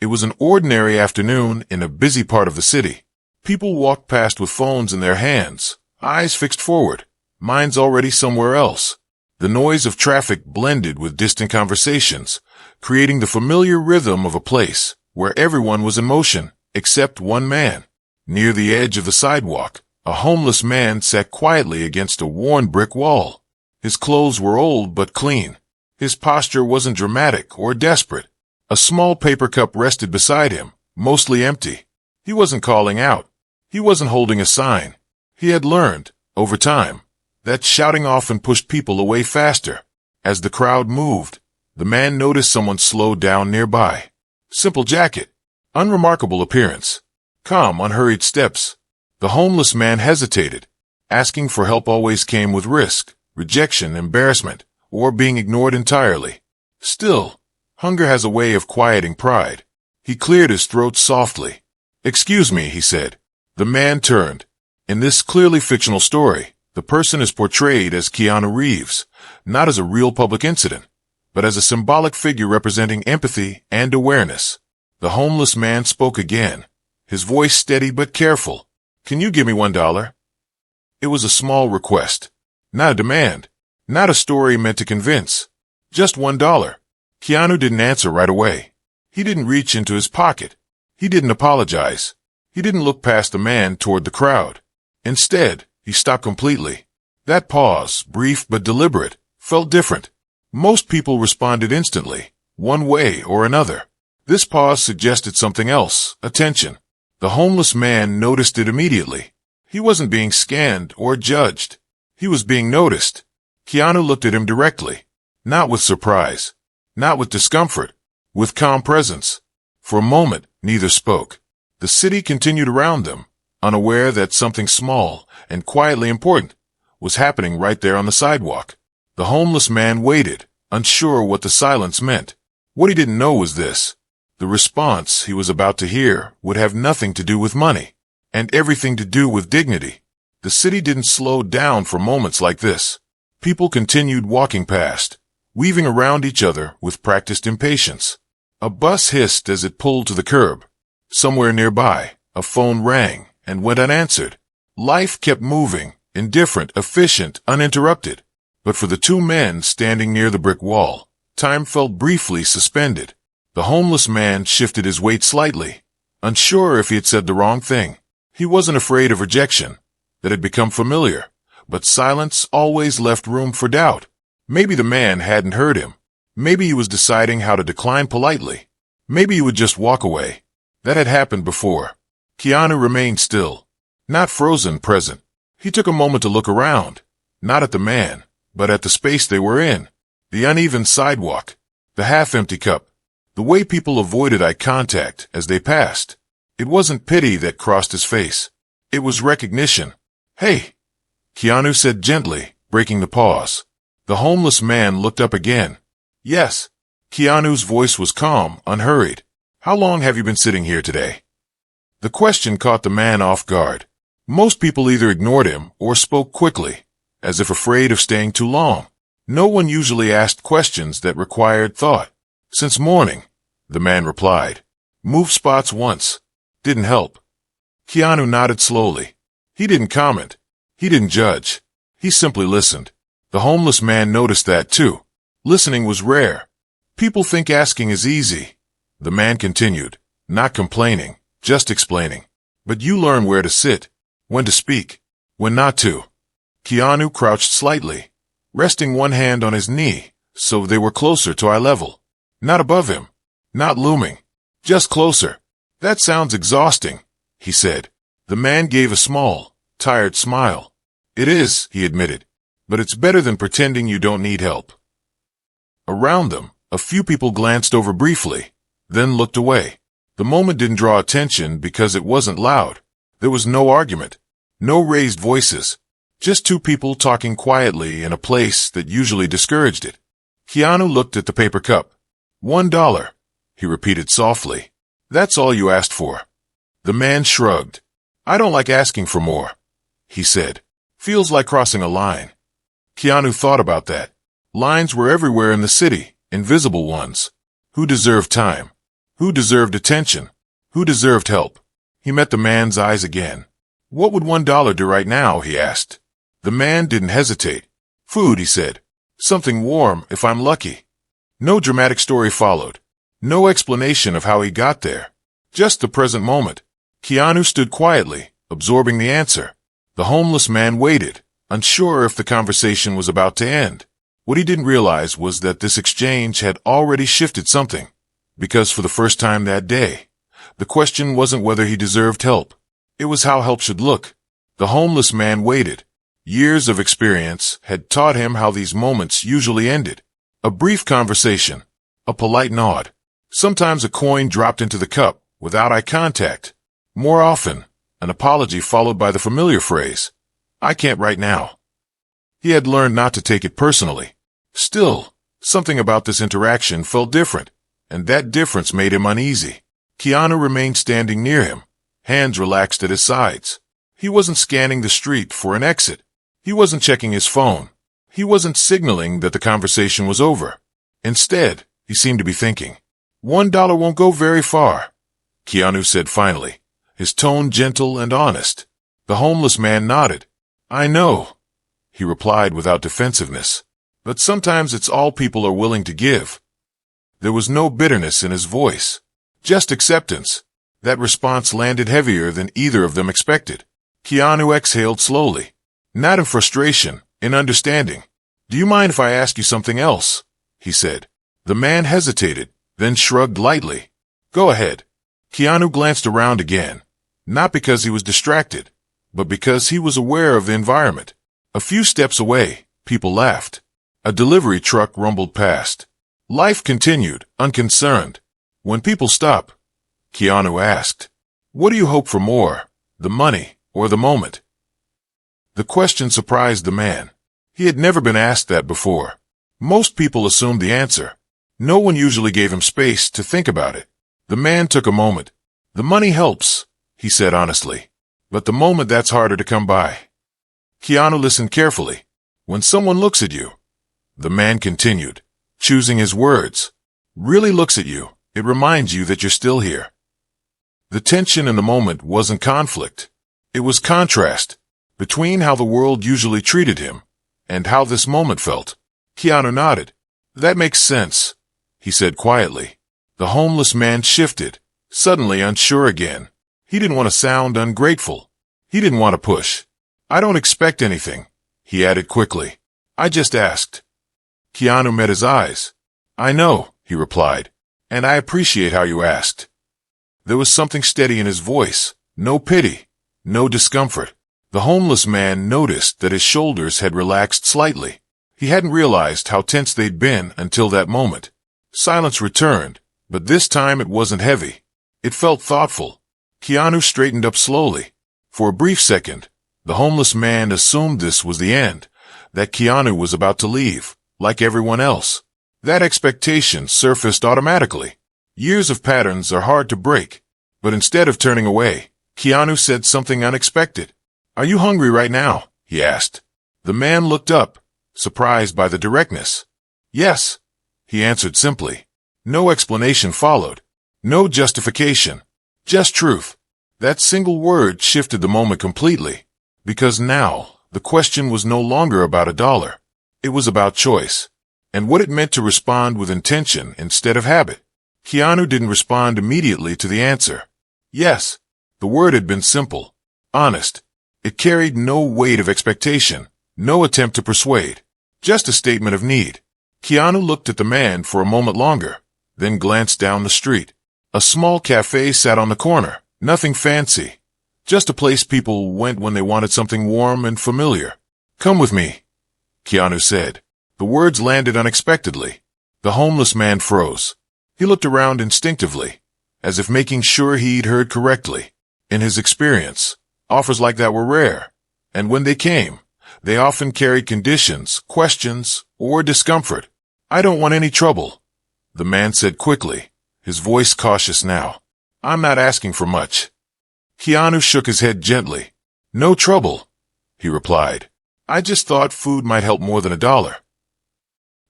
It was an ordinary afternoon in a busy part of the city. People walked past with phones in their hands, eyes fixed forward, minds already somewhere else. The noise of traffic blended with distant conversations, creating the familiar rhythm of a place where everyone was in motion, except one man. Near the edge of the sidewalk, a homeless man sat quietly against a worn brick wall. His clothes were old but clean. His posture wasn't dramatic or desperate. A small paper cup rested beside him, mostly empty. He wasn't calling out. He wasn't holding a sign. He had learned, over time, that shouting often pushed people away faster. As the crowd moved, the man noticed someone slowed down nearby. Simple jacket, unremarkable appearance, calm, unhurried steps. The homeless man hesitated. Asking for help always came with risk, rejection, embarrassment, or being ignored entirely. Still, hunger has a way of quieting pride. He cleared his throat softly. "Excuse me," he said. The man turned. In this clearly fictional story, the person is portrayed as Keanu Reeves, not as a real public incident, but as a symbolic figure representing empathy and awareness. The homeless man spoke again, his voice steady but careful. "Can you give me $1?" It was a small request, not a demand, not a story meant to convince. Just $1. Keanu didn't answer right away. He didn't reach into his pocket. He didn't apologize. He didn't look past the man toward the crowd. Instead, he stopped completely. That pause, brief but deliberate, felt different. Most people responded instantly, one way or another. This pause suggested something else, attention. The homeless man noticed it immediately. He wasn't being scanned or judged. He was being noticed. Keanu looked at him directly, not with surprise, not with discomfort, with calm presence. For a moment, neither spoke. The city continued around them, unaware that something small and quietly important was happening right there on the sidewalk. The homeless man waited, unsure what the silence meant. What he didn't know was this: the response he was about to hear would have nothing to do with money, and everything to do with dignity. The city didn't slow down for moments like this. People continued walking past, weaving around each other with practiced impatience. A bus hissed as it pulled to the curb. Somewhere nearby, a phone rang and went unanswered. Life kept moving, indifferent, efficient, uninterrupted. But for the two men standing near the brick wall, time felt briefly suspended. The homeless man shifted his weight slightly, unsure if he had said the wrong thing. He wasn't afraid of rejection. That had become familiar, but silence always left room for doubt. Maybe the man hadn't heard him. Maybe he was deciding how to decline politely. Maybe he would just walk away. That had happened before. Keanu remained still, not frozen, present. He took a moment to look around, not at the man, but at the space they were in. The uneven sidewalk, the half-empty cup, the way people avoided eye contact as they passed. It wasn't pity that crossed his face. It was recognition. "Hey," Keanu said gently, breaking the pause. The homeless man looked up again. "Yes." Keanu's voice was calm, unhurried. "How long have you been sitting here today?" The question caught the man off guard. Most people either ignored him or spoke quickly, as if afraid of staying too long. No one usually asked questions that required thought. "Since morning," the man replied. "Moved spots once. Didn't help." Keanu nodded slowly. He didn't comment. He didn't judge. He simply listened. The homeless man noticed that too. Listening was rare. People think asking is easy. The man continued, not complaining, just explaining. "But you learn where to sit, when to speak, when not to." Keanu crouched slightly, resting one hand on his knee, so they were closer to eye level. Not above him, not looming, just closer. "That sounds exhausting," he said. The man gave a small, tired smile. "It is," he admitted, "but it's better than pretending you don't need help." Around them, a few people glanced over briefly, then looked away. The moment didn't draw attention because it wasn't loud. There was no argument, no raised voices, just two people talking quietly in a place that usually discouraged it. Keanu looked at the paper cup. $1, he repeated softly. "That's all you asked for." The man shrugged. "I don't like asking for more," he said. "Feels like crossing a line." Keanu thought about that. Lines were everywhere in the city, invisible ones. Who deserved time? Who deserved attention? Who deserved help? He met the man's eyes again. What would $1 do right now? He asked. The man didn't hesitate. Food, he said. Something warm, if I'm lucky. No dramatic story followed. No explanation of how he got there. Just the present moment. Keanu stood quietly, absorbing the answer. The homeless man waited, unsure if the conversation was about to end. What he didn't realize was that this exchange had already shifted something. Because for the first time that day, the question wasn't whether he deserved help. It was how help should look. The homeless man waited. Years of experience had taught him how these moments usually ended. A brief conversation, a polite nod. Sometimes a coin dropped into the cup without eye contact. More often, an apology followed by the familiar phrase, "I can't right now." He had learned not to take it personally. Still, something about this interaction felt different, and that difference made him uneasy. Keanu remained standing near him, hands relaxed at his sides. He wasn't scanning the street for an exit. He wasn't checking his phone. He wasn't signaling that the conversation was over. Instead, he seemed to be thinking. $1 won't go very far, Keanu said finally, his tone gentle and honest. The homeless man nodded. I know, he replied without defensiveness, but sometimes it's all people are willing to give. There was no bitterness in his voice, just acceptance. That response landed heavier than either of them expected. Keanu exhaled slowly, not in frustration, in understanding. Do you mind if I ask you something else? He said. The man hesitated, then shrugged lightly. Go ahead. Keanu glanced around again, not because he was distracted, but because he was aware of the environment. A few steps away, people laughed. A delivery truck rumbled past. Life continued, unconcerned. When people stop, Keanu asked, what do you hope for more, the money or the moment? The question surprised the man. He had never been asked that before. Most people assumed the answer. No one usually gave him space to think about it. The man took a moment. The money helps, he said honestly, but the moment that's harder to come by. Keanu listened carefully. When someone looks at you, the man continued, choosing his words, really looks at you, it reminds you that you're still here. The tension in the moment wasn't conflict. It was contrast between how the world usually treated him and how this moment felt. Keanu nodded. That makes sense, he said quietly. The homeless man shifted, suddenly unsure again. He didn't want to sound ungrateful. He didn't want to push. I don't expect anything, he added quickly. I just asked. Keanu met his eyes. I know, he replied, and I appreciate how you asked. There was something steady in his voice, no pity, no discomfort. The homeless man noticed that his shoulders had relaxed slightly. He hadn't realized how tense they'd been until that moment. Silence returned, but this time it wasn't heavy. It felt thoughtful. Keanu straightened up slowly. For a brief second, the homeless man assumed this was the end, that Keanu was about to leave, like everyone else. That expectation surfaced automatically. Years of patterns are hard to break, but instead of turning away, Keanu said something unexpected. Are you hungry right now? He asked. The man looked up, surprised by the directness. Yes, he answered simply. No explanation followed. No justification. Just truth. That single word shifted the moment completely, because now the question was no longer about $1. It was about choice, and what it meant to respond with intention instead of habit. Keanu didn't respond immediately to the answer. Yes, the word had been simple, honest. It carried no weight of expectation, no attempt to persuade, just a statement of need. Keanu looked at the man for a moment longer, then glanced down the street. A small cafe sat on the corner, nothing fancy, just a place people went when they wanted something warm and familiar. Come with me, Keanu said. The words landed unexpectedly. The homeless man froze. He looked around instinctively, as if making sure he'd heard correctly. In his experience, offers like that were rare, and when they came, they often carried conditions, questions, or discomfort. I don't want any trouble, the man said quickly, his voice cautious now. I'm not asking for much. Keanu shook his head gently. No trouble, he replied. I just thought food might help more than $1.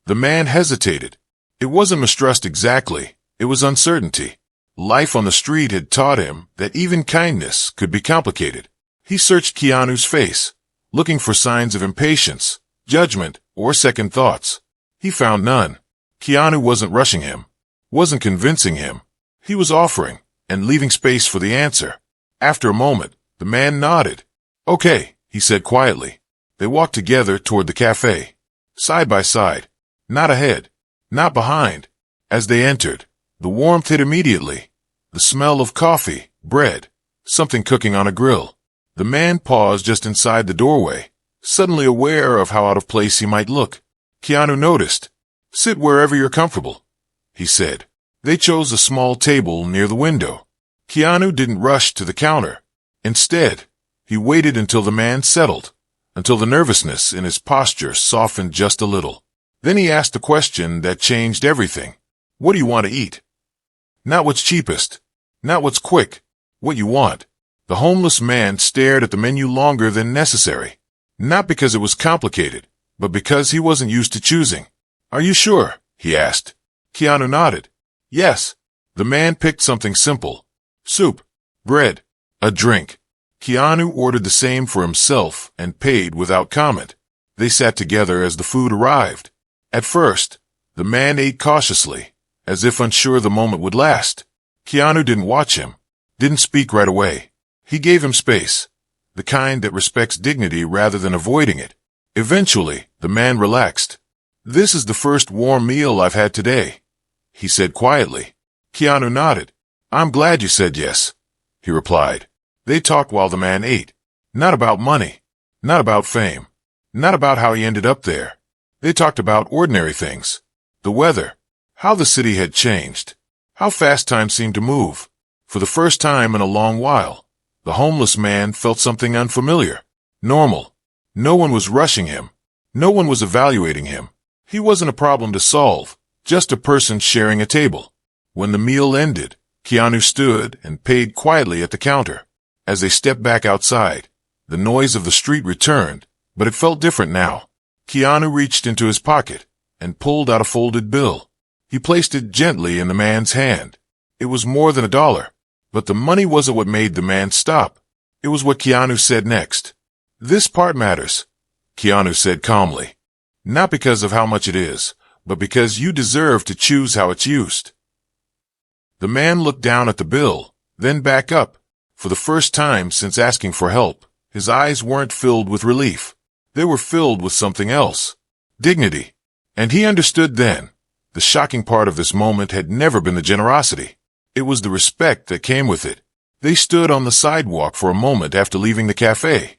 The man hesitated. It wasn't mistrust exactly, it was uncertainty. Life on the street had taught him that even kindness could be complicated. He searched Keanu's face, looking for signs of impatience, judgment, or second thoughts. He found none. Keanu wasn't rushing him, wasn't convincing him. He was offering, and leaving space for the answer. After a moment, the man nodded. "Okay," he said quietly. They walked together toward the cafe, side by side, not ahead, not behind. As they entered, the warmth hit immediately. The smell of coffee, bread, something cooking on a grill. The man paused just inside the doorway, suddenly aware of how out of place he might look. Keanu noticed. "Sit wherever you're comfortable," he said. They chose a small table near the window. Keanu didn't rush to the counter. Instead, he waited until the man settled, until the nervousness in his posture softened just a little. Then he asked a question that changed everything. "What do you want to eat?" Not what's cheapest, not what's quick, what you want. The homeless man stared at the menu longer than necessary, not because it was complicated, but because he wasn't used to choosing. "Are you sure?" he asked. Keanu nodded. "Yes." The man picked something simple. Soup, bread, a drink. Keanu ordered the same for himself and paid without comment. They sat together as the food arrived. At first, the man ate cautiously, as if unsure the moment would last. Keanu didn't watch him, didn't speak right away. He gave him space, the kind that respects dignity rather than avoiding it. Eventually, the man relaxed. "This is the first warm meal I've had today," he said quietly. Keanu nodded. "I'm glad you said yes," he replied. They talked while the man ate. Not about money, not about fame, not about how he ended up there. They talked about ordinary things. The weather, how the city had changed, how fast time seemed to move. For the first time in a long while, the homeless man felt something unfamiliar, normal. No one was rushing him. No one was evaluating him. He wasn't a problem to solve, just a person sharing a table. When the meal ended, Keanu stood and paid quietly at the counter. As they stepped back outside, the noise of the street returned, but it felt different now. Keanu reached into his pocket and pulled out a folded bill. He placed it gently in the man's hand. It was more than $1, but the money wasn't what made the man stop. It was what Keanu said next. "This part matters," Keanu said calmly. "Not because of how much it is, but because you deserve to choose how it's used." The man looked down at the bill, then back up. For the first time since asking for help, his eyes weren't filled with relief. They were filled with something else. Dignity. And he understood then. The shocking part of this moment had never been the generosity. It was the respect that came with it. They stood on the sidewalk for a moment after leaving the cafe,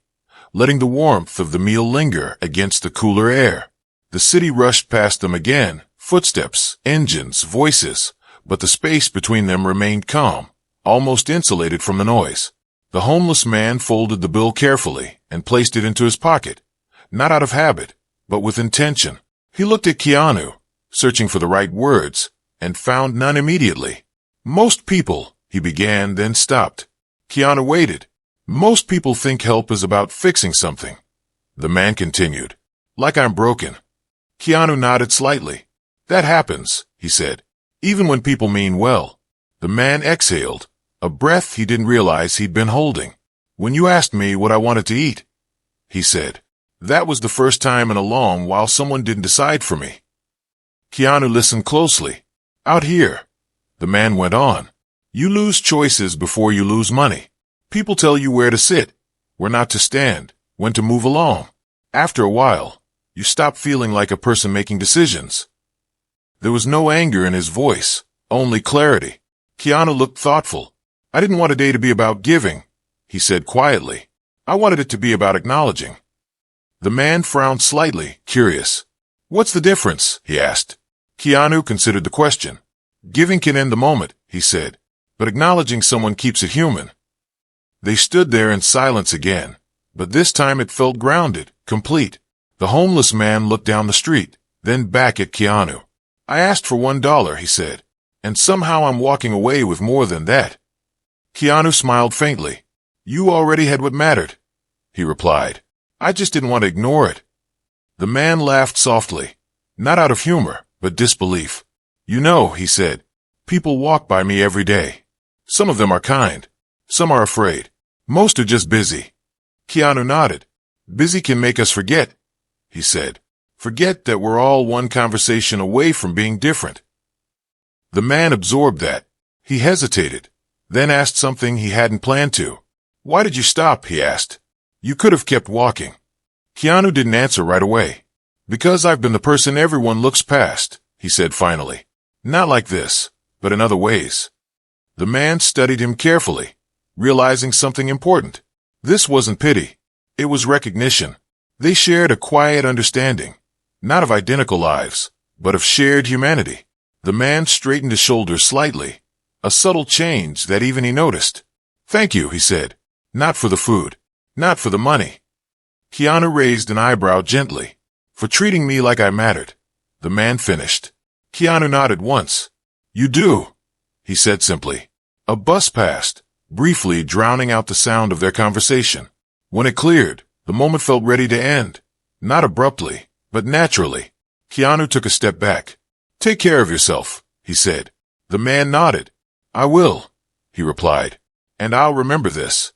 letting the warmth of the meal linger against the cooler air. The city rushed past them again, footsteps, engines, voices, but the space between them remained calm, almost insulated from the noise. The homeless man folded the bill carefully and placed it into his pocket, not out of habit, but with intention. He looked at Keanu, searching for the right words, and found none immediately. "Most people," he began, then stopped. Keanu waited. "Most people think help is about fixing something," the man continued. "Like I'm broken." Keanu nodded slightly. "That happens," he said, "even when people mean well." The man exhaled, a breath he didn't realize he'd been holding. "When you asked me what I wanted to eat," he said, "that was the first time in a long while someone didn't decide for me." Keanu listened closely. "Out here," the man went on, "you lose choices before you lose money. People tell you where to sit, where not to stand, when to move along. After a while, you stop feeling like a person making decisions." There was no anger in his voice, only clarity. Keanu looked thoughtful. "I didn't want a day to be about giving," he said quietly. "I wanted it to be about acknowledging." The man frowned slightly, curious. "What's the difference?" he asked. Keanu considered the question. "Giving can end the moment," he said, "but acknowledging someone keeps it human." They stood there in silence again, but this time it felt grounded, complete. The homeless man looked down the street, then back at Keanu. "I asked for $1, he said, "and somehow I'm walking away with more than that." Keanu smiled faintly. "You already had what mattered," he replied. "I just didn't want to ignore it." The man laughed softly, not out of humor, but disbelief. "You know," he said, "people walk by me every day. Some of them are kind. Some are afraid. Most are just busy. Keanu nodded. Busy can make us forget, he said. Forget that we're all one conversation away from being different. The man absorbed that. He hesitated, then asked something he hadn't planned to. Why did you stop? He asked. You could have kept walking. Keanu didn't answer right away. Because I've been the person everyone looks past, he said finally. Not like this, but in other ways. The man studied him carefully, realizing something important. This wasn't pity. It was recognition. They shared a quiet understanding, not of identical lives, but of shared humanity. The man straightened his shoulders slightly, a subtle change that even he noticed. Thank you, he said. Not for the food. Not for the money. Keanu raised an eyebrow gently. For treating me like I mattered. The man finished. Keanu nodded once. You do, he said simply. A bus passed, briefly drowning out the sound of their conversation. When it cleared, the moment felt ready to end. Not abruptly, but naturally. Keanu took a step back. Take care of yourself, he said. The man nodded. I will, he replied. And I'll remember this.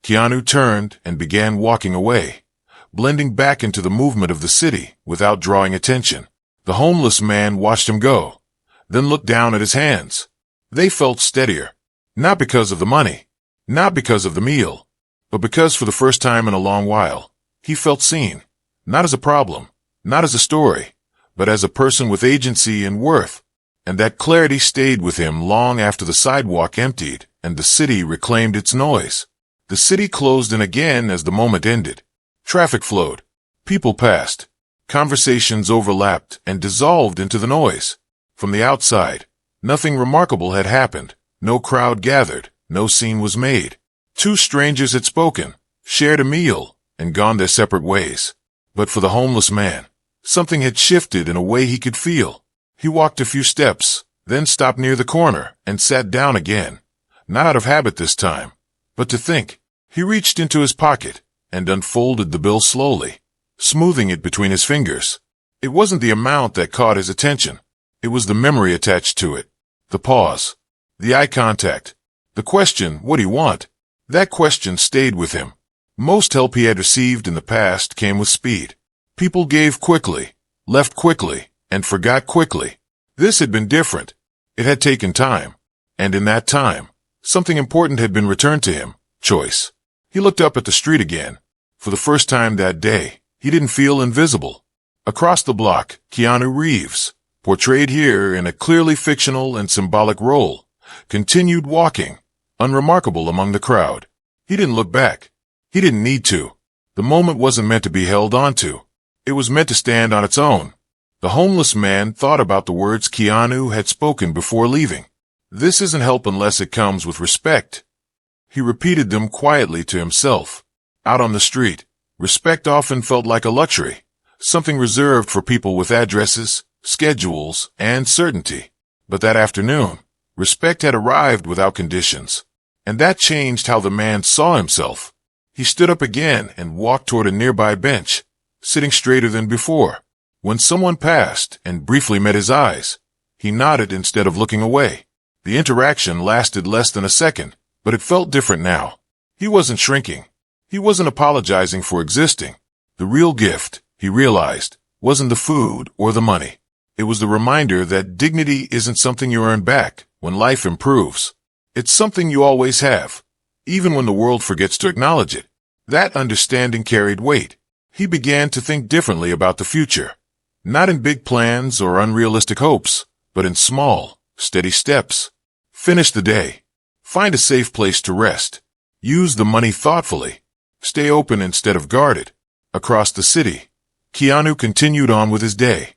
Keanu turned and began walking away, blending back into the movement of the city without drawing attention. The homeless man watched him go, then looked down at his hands. They felt steadier, not because of the money, not because of the meal, but because for the first time in a long while, he felt seen, not as a problem, not as a story, but as a person with agency and worth. And that clarity stayed with him long after the sidewalk emptied and the city reclaimed its noise. The city closed in again as the moment ended. Traffic flowed. People passed. Conversations overlapped and dissolved into the noise. From the outside, nothing remarkable had happened. No crowd gathered. No scene was made. Two strangers had spoken, shared a meal, and gone their separate ways. But for the homeless man, something had shifted in a way he could feel. He walked a few steps, then stopped near the corner and sat down again. Not out of habit this time, but to think. He reached into his pocket and unfolded the bill slowly, smoothing it between his fingers. It wasn't the amount that caught his attention. It was the memory attached to it. The pause. The eye contact. The question, what do you want? That question stayed with him. Most help he had received in the past came with speed. People gave quickly, left quickly, and forgot quickly. This had been different. It had taken time. And in that time, something important had been returned to him. Choice. He looked up at the street again. For the first time that day, he didn't feel invisible. Across the block, Keanu Reeves, portrayed here in a clearly fictional and symbolic role, continued walking, unremarkable among the crowd. He didn't look back. He didn't need to. The moment wasn't meant to be held onto. It was meant to stand on its own. The homeless man thought about the words Keanu had spoken before leaving. This isn't help unless it comes with respect. He repeated them quietly to himself. Out on the street, respect often felt like a luxury, something reserved for people with addresses, schedules, and certainty. But that afternoon, respect had arrived without conditions. And that changed how the man saw himself. He stood up again and walked toward a nearby bench, sitting straighter than before. When someone passed and briefly met his eyes, he nodded instead of looking away. The interaction lasted less than a second, but it felt different now. He wasn't shrinking. He wasn't apologizing for existing. The real gift, he realized, wasn't the food or the money. It was the reminder that dignity isn't something you earn back when life improves. It's something you always have, even when the world forgets to acknowledge it. That understanding carried weight. He began to think differently about the future. Not in big plans or unrealistic hopes, but in small, steady steps. Finish the day. Find a safe place to rest. Use the money thoughtfully. Stay open instead of guarded. Across the city, Keanu continued on with his day,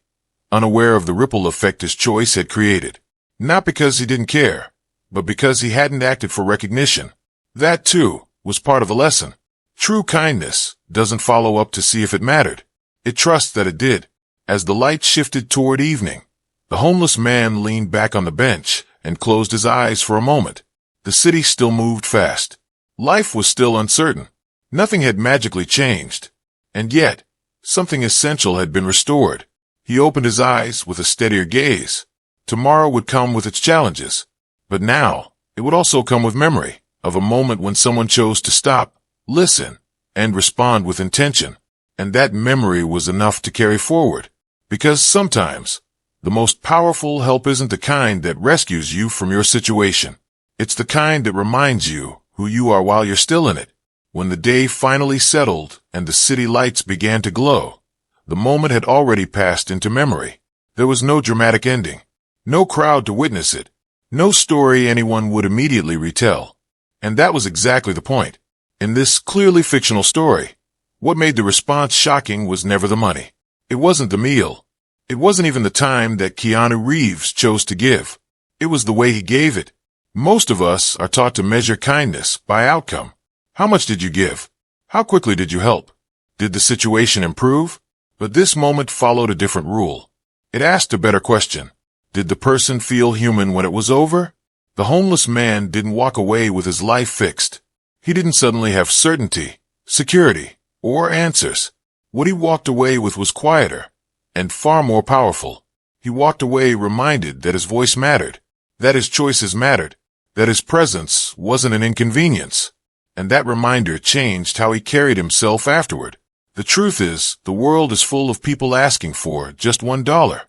unaware of the ripple effect his choice had created. Not because he didn't care, but because he hadn't acted for recognition. That, too, was part of the lesson. True kindness doesn't follow up to see if it mattered. It trusts that it did. As the light shifted toward evening, the homeless man leaned back on the bench and closed his eyes for a moment. The city still moved fast. Life was still uncertain. Nothing had magically changed. And yet, something essential had been restored. He opened his eyes with a steadier gaze. Tomorrow would come with its challenges. But now, It would also come with memory of a moment when someone chose to stop, listen, and respond with intention. And that memory was enough to carry forward. Because sometimes, the most powerful help isn't the kind that rescues you from your situation. It's the kind that reminds you who you are while you're still in it. When the day finally settled and the city lights began to glow, the moment had already passed into memory. There was no dramatic ending, no crowd to witness it, no story anyone would immediately retell. And that was exactly the point. In this clearly fictional story, what made the response shocking was never the money. It wasn't the meal. It wasn't even the time that Keanu Reeves chose to give. It was the way he gave it. Most of us are taught to measure kindness by outcome. How much did you give? How quickly did you help? Did the situation improve? But this moment followed a different rule. It asked a better question. Did the person feel human when it was over? The homeless man didn't walk away with his life fixed. He didn't suddenly have certainty, security, or answers. What he walked away with was quieter and far more powerful. He walked away reminded that his voice mattered, that his choices mattered, that his presence wasn't an inconvenience. And that reminder changed how he carried himself afterward. The truth is, the world is full of people asking for just $1.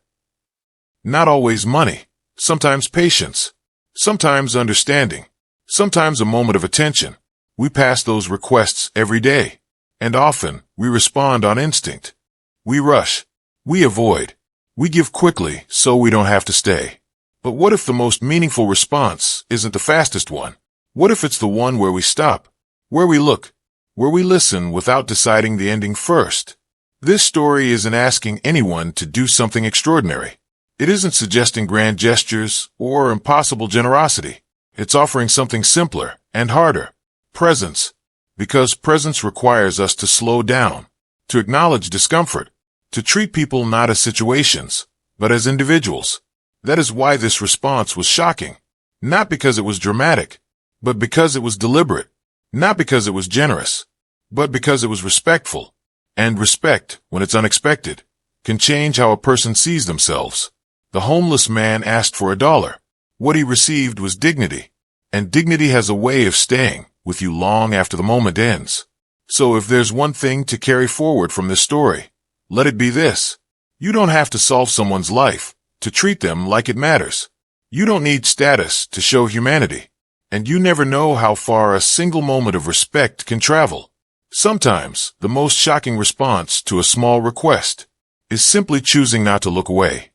Not always money, sometimes patience, sometimes understanding, sometimes a moment of attention. We pass those requests every day, and often we respond on instinct. We rush, we avoid, we give quickly so we don't have to stay. But what if the most meaningful response isn't the fastest one? What if it's the one where we stop, where we look, where we listen without deciding the ending first? This story isn't asking anyone to do something extraordinary. It isn't suggesting grand gestures or impossible generosity. It's offering something simpler and harder. Presence. Because presence requires us to slow down, to acknowledge discomfort, to treat people not as situations, but as individuals. That is why this response was shocking. Not because it was dramatic, but because it was deliberate. Not because it was generous, but because it was respectful. And respect, when it's unexpected, can change how a person sees themselves. The homeless man asked for $1. What he received was dignity. And dignity has a way of staying with you long after the moment ends. So if there's one thing to carry forward from this story, let it be this. You don't have to solve someone's life to treat them like it matters. You don't need status to show humanity. And you never know how far a single moment of respect can travel. Sometimes, the most shocking response to a small request is simply choosing not to look away.